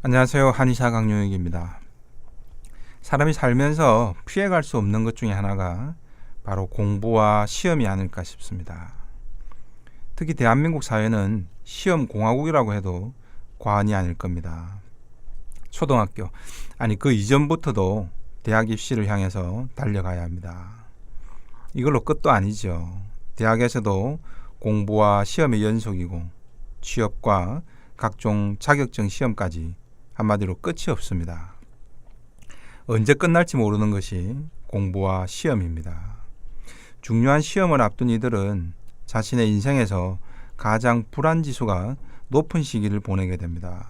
안녕하세요. 한의사 강용익입니다. 사람이 살면서 피해갈 수 없는 것 중에 하나가 바로 공부와 시험이 아닐까 싶습니다. 특히 대한민국 사회는 시험 공화국이라고 해도 과언이 아닐 겁니다. 초등학교, 아니 그 이전부터도 대학 입시를 향해서 달려가야 합니다. 이걸로 끝도 아니죠. 대학에서도 공부와 시험의 연속이고 취업과 각종 자격증 시험까지 한마디로 끝이 없습니다. 언제 끝날지 모르는 것이 공부와 시험입니다. 중요한 시험을 앞둔 이들은 자신의 인생에서 가장 불안지수가 높은 시기를 보내게 됩니다.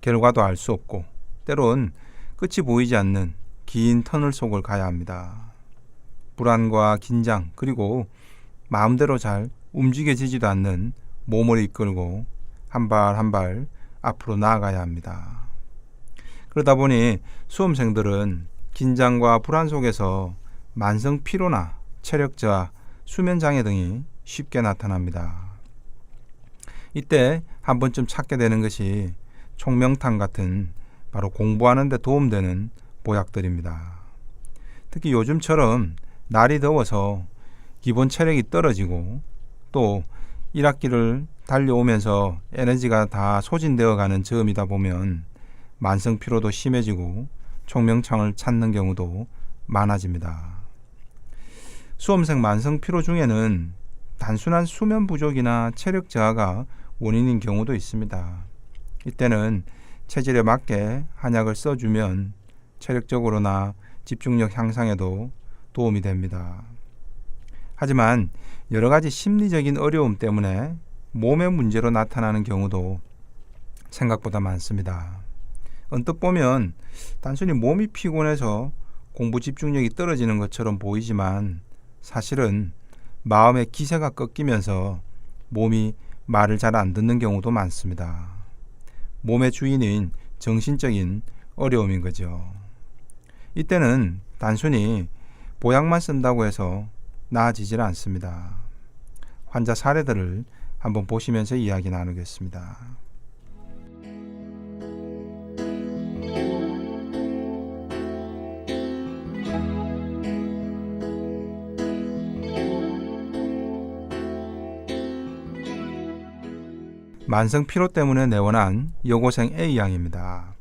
결과도 알 수 없고 때론 끝이 보이지 않는 긴 터널 속을 가야 합니다. 불안과 긴장 그리고 마음대로 잘 움직여지지도 않는 몸을 이끌고 한 발 한 발 앞으로 나아가야 합니다. 그러다 보니 수험생들은 긴장과 불안 속에서 만성 피로나 체력 저하, 수면 장애 등이 쉽게 나타납니다. 이때 한 번쯤 찾게 되는 것이 총명탕 같은 바로 공부하는 데 도움되는 보약들입니다. 특히 요즘처럼 날이 더워서 기본 체력이 떨어지고 또 1학기를 달려오면서 에너지가 다 소진되어 가는 즈음이다 보면 만성 피로도 심해지고 총명창을 찾는 경우도 많아집니다. 수험생 만성 피로 중에는 단순한 수면 부족이나 체력 저하가 원인인 경우도 있습니다. 이때는 체질에 맞게 한약을 써주면 체력적으로나 집중력 향상에도 도움이 됩니다. 하지만 여러 가지 심리적인 어려움 때문에 몸의 문제로 나타나는 경우도 생각보다 많습니다. 언뜻 보면 단순히 몸이 피곤해서 공부 집중력이 떨어지는 것처럼 보이지만 사실은 마음의 기세가 꺾이면서 몸이 말을 잘 안 듣는 경우도 많습니다. 몸의 주인인 정신적인 어려움인 거죠. 이때는 단순히 보약만 쓴다고 해서 나아지질 않습니다. 환자 사례들을 한번 보시면서 이야기 나누겠습니다. 만성 피로 때문에 내원한 여고생 A양입니다.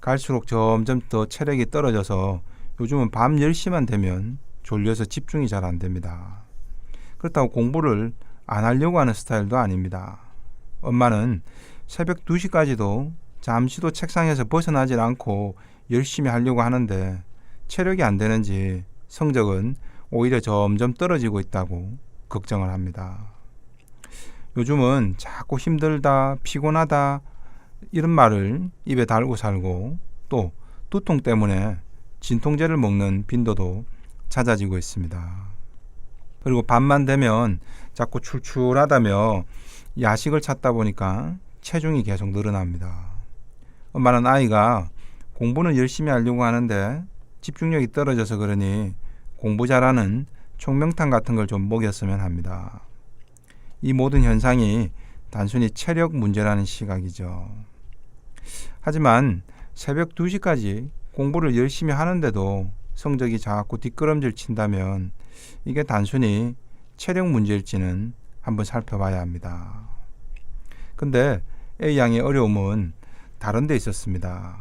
갈수록 점점 더 체력이 떨어져서 요즘은 밤 10시만 되면 졸려서 집중이 잘 안 됩니다. 그렇다고 공부를 안 하려고 하는 스타일도 아닙니다. 엄마는 새벽 2시까지도 잠시도 책상에서 벗어나질 않고 열심히 하려고 하는데 체력이 안 되는지 성적은 오히려 점점 떨어지고 있다고 걱정을 합니다. 요즘은 자꾸 힘들다, 피곤하다 이런 말을 입에 달고 살고 또 두통 때문에 진통제를 먹는 빈도도 잦아지고 있습니다. 그리고 밤만 되면 자꾸 출출하다며 야식을 찾다 보니까 체중이 계속 늘어납니다. 엄마는 아이가 공부는 열심히 하려고 하는데 집중력이 떨어져서 그러니 공부 잘하는 총명탕 같은 걸 좀 먹였으면 합니다. 이 모든 현상이 단순히 체력 문제라는 시각이죠. 하지만 새벽 2시까지 공부를 열심히 하는데도 성적이 자꾸 뒷걸음질 친다면 이게 단순히 체력 문제일지는 한번 살펴봐야 합니다. 근데 A양의 어려움은 다른 데 있었습니다.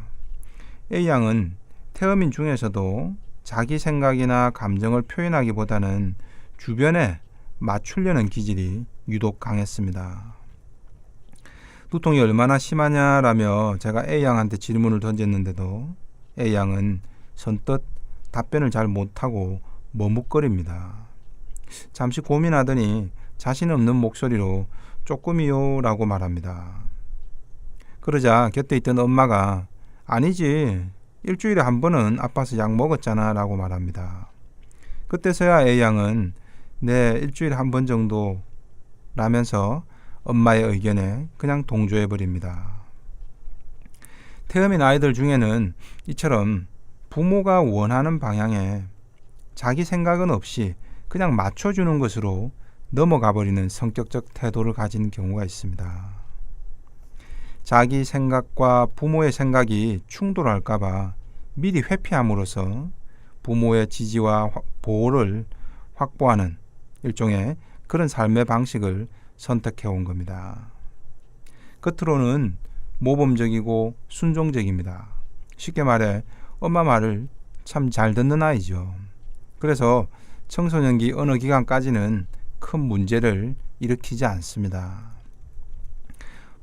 A양은 태어민 중에서도 자기 생각이나 감정을 표현하기보다는 주변에 맞추려는 기질이 유독 강했습니다. 두통이 얼마나 심하냐라며 제가 A양한테 질문을 던졌는데도 A양은 선뜻 답변을 잘 못하고 머뭇거립니다. 잠시 고민하더니 자신 없는 목소리로 조금이요 라고 말합니다. 그러자 곁에 있던 엄마가 아니지 일주일에 한 번은 아파서 약 먹었잖아 라고 말합니다. 그때서야 A양은 네 일주일에 한 번 정도 라면서 엄마의 의견에 그냥 동조해버립니다. 태어민 아이들 중에는 이처럼 부모가 원하는 방향에 자기 생각은 없이 그냥 맞춰주는 것으로 넘어가 버리는 성격적 태도를 가진 경우가 있습니다. 자기 생각과 부모의 생각이 충돌할까봐 미리 회피함으로써 부모의 지지와 보호를 확보하는 일종의 그런 삶의 방식을 선택해 온 겁니다. 겉으로는 모범적이고 순종적입니다. 쉽게 말해 엄마 말을 참 잘 듣는 아이죠. 그래서 청소년기 어느 기간까지는 큰 문제를 일으키지 않습니다.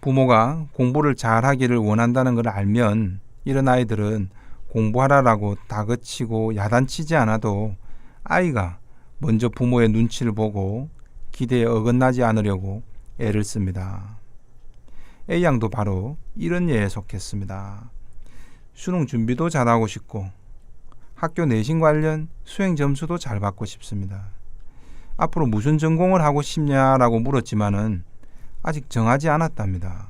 부모가 공부를 잘하기를 원한다는 걸 알면 이런 아이들은 공부하라라고 다그치고 야단치지 않아도 아이가 먼저 부모의 눈치를 보고 기대에 어긋나지 않으려고 애를 씁니다. A양도 바로 이런 예에 속했습니다. 수능 준비도 잘하고 싶고 학교 내신 관련 수행 점수도 잘 받고 싶습니다. 앞으로 무슨 전공을 하고 싶냐라고 물었지만은 아직 정하지 않았답니다.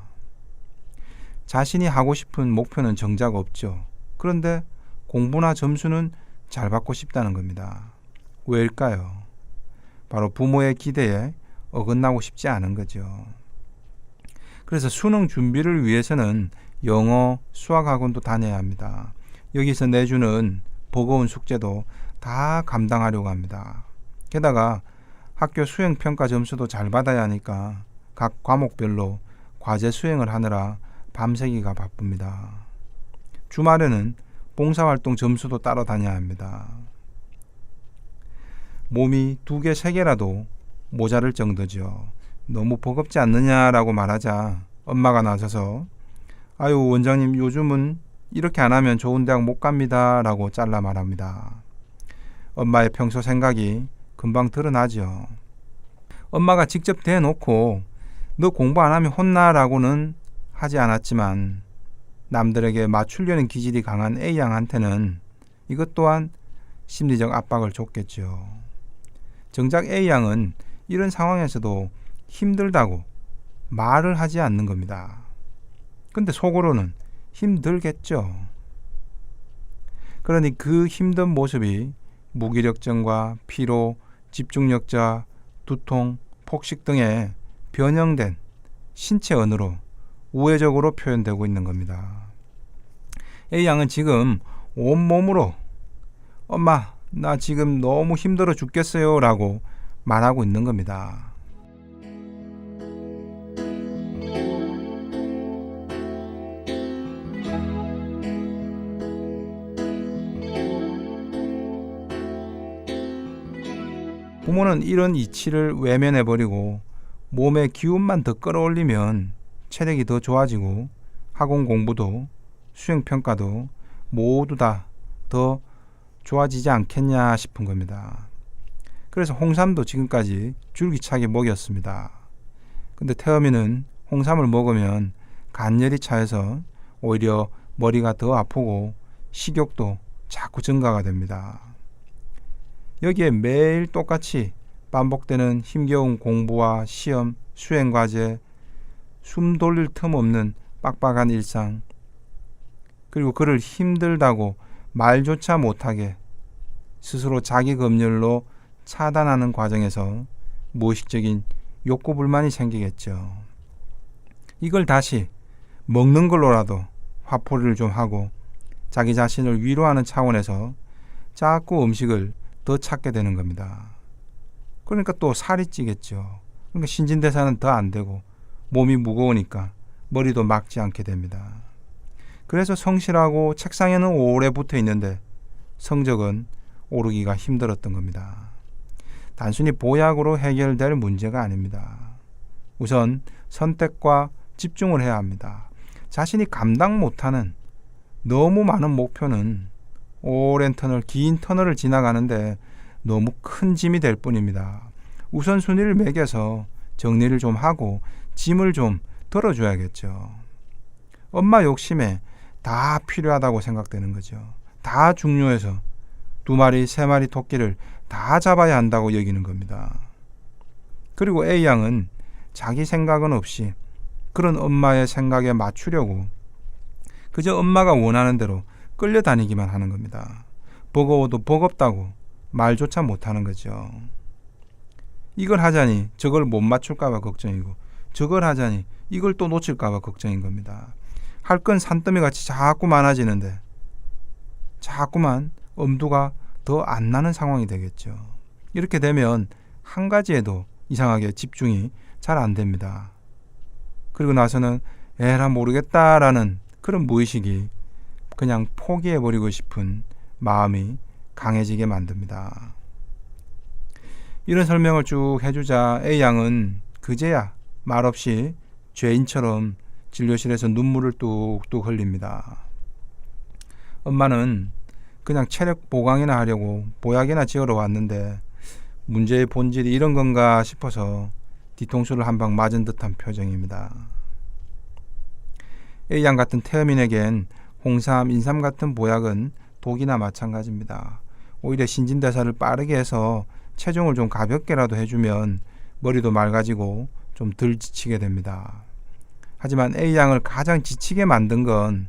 자신이 하고 싶은 목표는 정작 없죠. 그런데 공부나 점수는 잘 받고 싶다는 겁니다. 왜일까요? 바로 부모의 기대에 어긋나고 싶지 않은 거죠. 그래서 수능 준비를 위해서는 영어, 수학학원도 다녀야 합니다. 여기서 내주는 버거운 숙제도 다 감당하려고 합니다. 게다가 학교 수행평가 점수도 잘 받아야 하니까 각 과목별로 과제 수행을 하느라 밤새기가 바쁩니다. 주말에는 봉사활동 점수도 따로 다녀야 합니다. 몸이 2개, 3개라도 모자랄 정도죠. 너무 버겁지 않느냐라고 말하자 엄마가 나서서 아유 원장님 요즘은 이렇게 안 하면 좋은 대학 못 갑니다 라고 잘라 말합니다. 엄마의 평소 생각이 금방 드러나죠. 엄마가 직접 대놓고 너 공부 안 하면 혼나 라고는 하지 않았지만 남들에게 맞추려는 기질이 강한 A양한테는 이것 또한 심리적 압박을 줬겠죠. 정작 A양은 이런 상황에서도 힘들다고 말을 하지 않는 겁니다. 근데 속으로는 힘들겠죠. 그러니 그 힘든 모습이 무기력증과 피로, 집중력자, 두통, 폭식 등의 변형된 신체 언어로 우회적으로 표현되고 있는 겁니다. A양은 지금 온몸으로 엄마 나 지금 너무 힘들어 죽겠어요 라고 말하고 있는 겁니다. 부모는 이런 이치를 외면해버리고 몸의 기운만 더 끌어올리면 체력이 더 좋아지고 학원 공부도 수행평가도 모두 다 더 좋아지지 않겠냐 싶은 겁니다. 그래서 홍삼도 지금까지 줄기차게 먹였습니다. 근데 태어미는 홍삼을 먹으면 간열이 차여서 오히려 머리가 더 아프고 식욕도 자꾸 증가가 됩니다. 여기에 매일 똑같이 반복되는 힘겨운 공부와 시험, 수행과제, 숨 돌릴 틈 없는 빡빡한 일상, 그리고 그를 힘들다고 말조차 못하게 스스로 자기 검열로 차단하는 과정에서 무의식적인 욕구 불만이 생기겠죠. 이걸 다시 먹는 걸로라도 화풀이를 좀 하고 자기 자신을 위로하는 차원에서 자꾸 음식을 더 찾게 되는 겁니다. 그러니까 또 살이 찌겠죠. 그러니까 신진대사는 더 안 되고 몸이 무거우니까 머리도 막지 않게 됩니다. 그래서 성실하고 책상에는 오래 붙어 있는데 성적은 오르기가 힘들었던 겁니다. 단순히 보약으로 해결될 문제가 아닙니다. 우선 선택과 집중을 해야 합니다. 자신이 감당 못하는 너무 많은 목표는 오랜 터널, 긴 터널을 지나가는데 너무 큰 짐이 될 뿐입니다. 우선순위를 매겨서 정리를 좀 하고 짐을 좀 덜어줘야겠죠. 엄마 욕심에 다 필요하다고 생각되는 거죠. 다 중요해서 2마리, 3마리 토끼를 다 잡아야 한다고 여기는 겁니다. 그리고 A양은 자기 생각은 없이 그런 엄마의 생각에 맞추려고 그저 엄마가 원하는 대로 끌려다니기만 하는 겁니다. 버거워도 버겁다고 말조차 못하는 거죠. 이걸 하자니 저걸 못 맞출까봐 걱정이고 저걸 하자니 이걸 또 놓칠까봐 걱정인 겁니다. 할 건 산더미같이 자꾸 많아지는데 자꾸만 엄두가 더 안 나는 상황이 되겠죠. 이렇게 되면 한 가지에도 이상하게 집중이 잘 안 됩니다. 그리고 나서는 에라 모르겠다라는 그런 무의식이 그냥 포기해버리고 싶은 마음이 강해지게 만듭니다. 이런 설명을 쭉 해주자 A양은 그제야 말없이 죄인처럼 진료실에서 눈물을 뚝뚝 흘립니다. 엄마는 그냥 체력 보강이나 하려고 보약이나 지으러 왔는데 문제의 본질이 이런 건가 싶어서 뒤통수를 한 방 맞은 듯한 표정입니다. A양 같은 태음인에겐 홍삼, 인삼 같은 보약은 독이나 마찬가지입니다. 오히려 신진대사를 빠르게 해서 체중을 좀 가볍게라도 해주면 머리도 맑아지고 좀 덜 지치게 됩니다. 하지만 A양을 가장 지치게 만든 건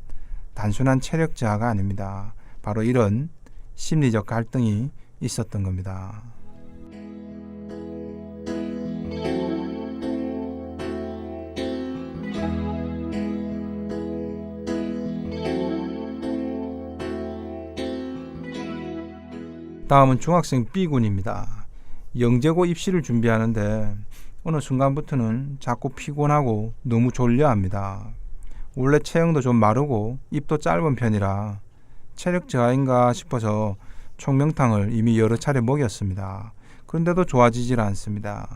단순한 체력 저하가 아닙니다. 바로 이런 심리적 갈등이 있었던 겁니다. 다음은 중학생 B군입니다. 영재고 입시를 준비하는데 어느 순간부터는 자꾸 피곤하고 너무 졸려합니다. 원래 체형도 좀 마르고 입도 짧은 편이라 체력 저하인가 싶어서 총명탕을 이미 여러 차례 먹였습니다. 그런데도 좋아지질 않습니다.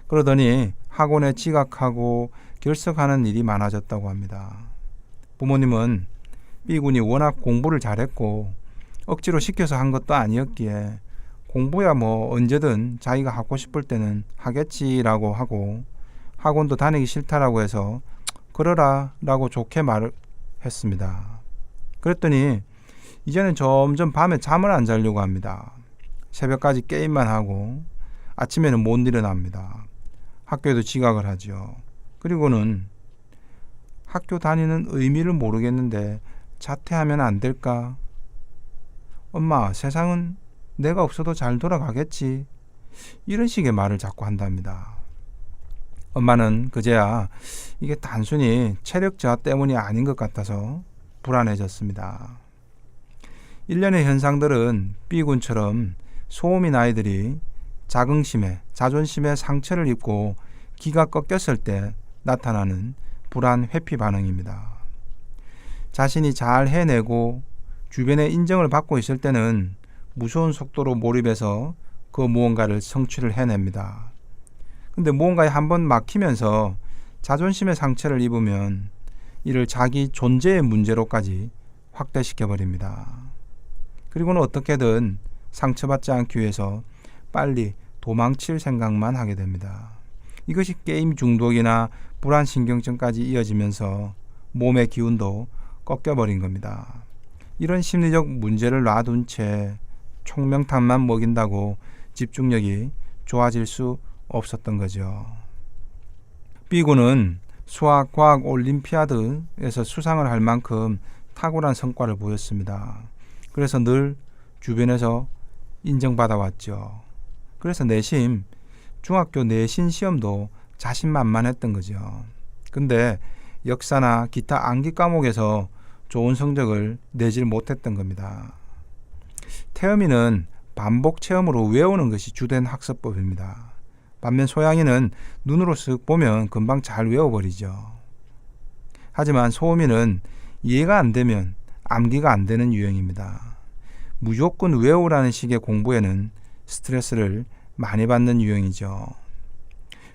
그러더니 학원에 지각하고 결석하는 일이 많아졌다고 합니다. 부모님은 B군이 워낙 공부를 잘했고 억지로 시켜서 한 것도 아니었기에 공부야 뭐 언제든 자기가 하고 싶을 때는 하겠지라고 하고 학원도 다니기 싫다라고 해서 그러라 라고 좋게 말을 했습니다. 그랬더니 이제는 점점 밤에 잠을 안 자려고 합니다. 새벽까지 게임만 하고 아침에는 못 일어납니다. 학교에도 지각을 하죠. 그리고는 학교 다니는 의미를 모르겠는데 자퇴하면 안 될까? 엄마, 세상은 내가 없어도 잘 돌아가겠지. 이런 식의 말을 자꾸 한답니다. 엄마는 그제야 이게 단순히 체력 저하 때문이 아닌 것 같아서 불안해졌습니다. 일련의 현상들은 B군처럼 소음인 아이들이 자긍심에, 자존심에 상처를 입고 기가 꺾였을 때 나타나는 불안 회피 반응입니다. 자신이 잘 해내고 주변의 인정을 받고 있을 때는 무서운 속도로 몰입해서 그 무언가를 성취를 해냅니다. 근데 무언가에 한번 막히면서 자존심의 상처를 입으면 이를 자기 존재의 문제로까지 확대시켜 버립니다. 그리고는 어떻게든 상처받지 않기 위해서 빨리 도망칠 생각만 하게 됩니다. 이것이 게임 중독이나 불안신경증까지 이어지면서 몸의 기운도 꺾여버린 겁니다. 이런 심리적 문제를 놔둔 채 총명탕만 먹인다고 집중력이 좋아질 수 없었던 거죠. B군은 수학, 과학, 올림피아드에서 수상을 할 만큼 탁월한 성과를 보였습니다. 그래서 늘 주변에서 인정받아 왔죠. 그래서 내심 중학교 내신 시험도 자신만만했던 거죠. 근데 역사나 기타 암기 과목에서 좋은 성적을 내질 못했던 겁니다. 태음이는 반복 체험으로 외우는 것이 주된 학습법입니다. 반면 소양이는 눈으로 쓱 보면 금방 잘 외워버리죠. 하지만 소음이는 이해가 안 되면 암기가 안 되는 유형입니다. 무조건 외우라는 식의 공부에는 스트레스를 많이 받는 유형이죠.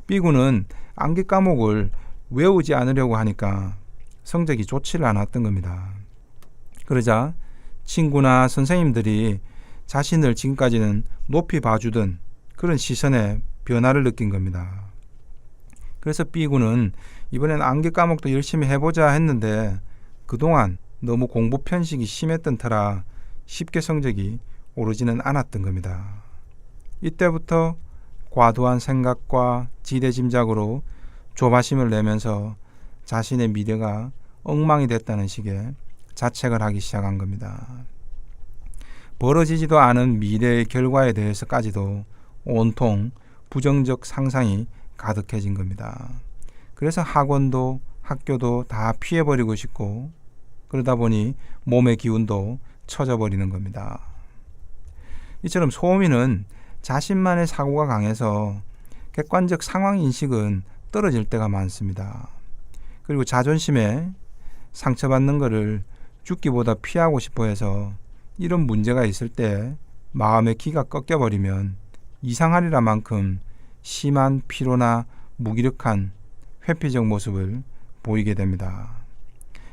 B군은 암기 과목을 외우지 않으려고 하니까 성적이 좋지를 않았던 겁니다. 그러자 친구나 선생님들이 자신을 지금까지는 높이 봐주던 그런 시선에 변화를 느낀 겁니다. 그래서 B군은 이번엔 암기 과목도 열심히 해보자 했는데 그동안 너무 공부 편식이 심했던 터라 쉽게 성적이 오르지는 않았던 겁니다. 이때부터 과도한 생각과 지대짐작으로 조바심을 내면서 자신의 미래가 엉망이 됐다는 식의 자책을 하기 시작한 겁니다. 벌어지지도 않은 미래의 결과에 대해서까지도 온통 부정적 상상이 가득해진 겁니다. 그래서 학원도 학교도 다 피해버리고 싶고 그러다 보니 몸의 기운도 처져버리는 겁니다. 이처럼 소음인은 자신만의 사고가 강해서 객관적 상황 인식은 떨어질 때가 많습니다. 그리고 자존심에 상처받는 것을 죽기보다 피하고 싶어 해서 이런 문제가 있을 때 마음의 기가 꺾여버리면 이상하리라 만큼 심한 피로나 무기력한 회피적 모습을 보이게 됩니다.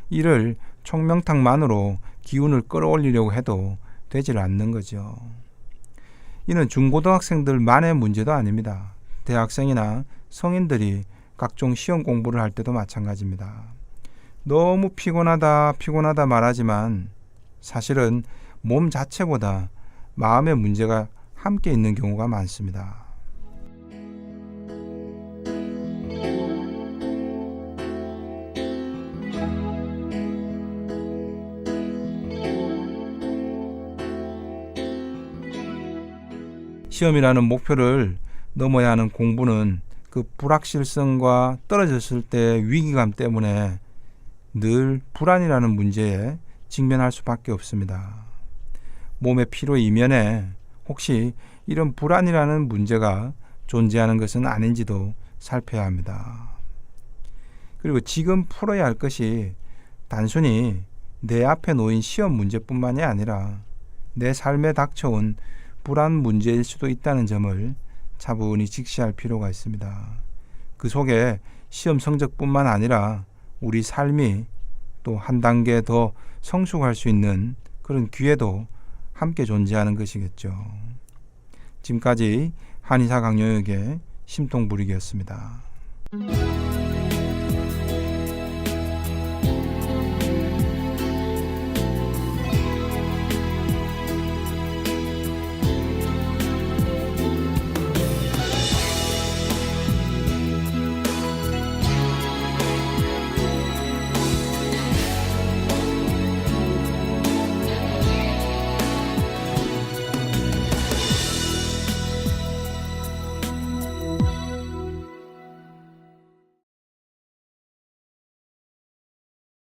이를 총명탕만으로 기운을 끌어올리려고 해도 되질 않는 거죠. 이는 중고등학생들만의 문제도 아닙니다. 대학생이나 성인들이 각종 시험 공부를 할 때도 마찬가지입니다. 너무 피곤하다 말하지만 사실은 몸 자체보다 마음의 문제가 함께 있는 경우가 많습니다. 시험이라는 목표를 넘어야 하는 공부는 그 불확실성과 떨어졌을 때 위기감 때문에 늘 불안이라는 문제에 직면할 수밖에 없습니다. 몸의 피로 이면에 혹시 이런 불안이라는 문제가 존재하는 것은 아닌지도 살펴야 합니다. 그리고 지금 풀어야 할 것이 단순히 내 앞에 놓인 시험 문제뿐만이 아니라 내 삶에 닥쳐온 불안 문제일 수도 있다는 점을 차분히 직시할 필요가 있습니다. 그 속에 시험 성적뿐만 아니라 우리 삶이 또 한 단계 더 성숙할 수 있는 그런 기회도 함께 존재하는 것이겠죠. 지금까지 한의사 강용혁의 심통부리기였습니다.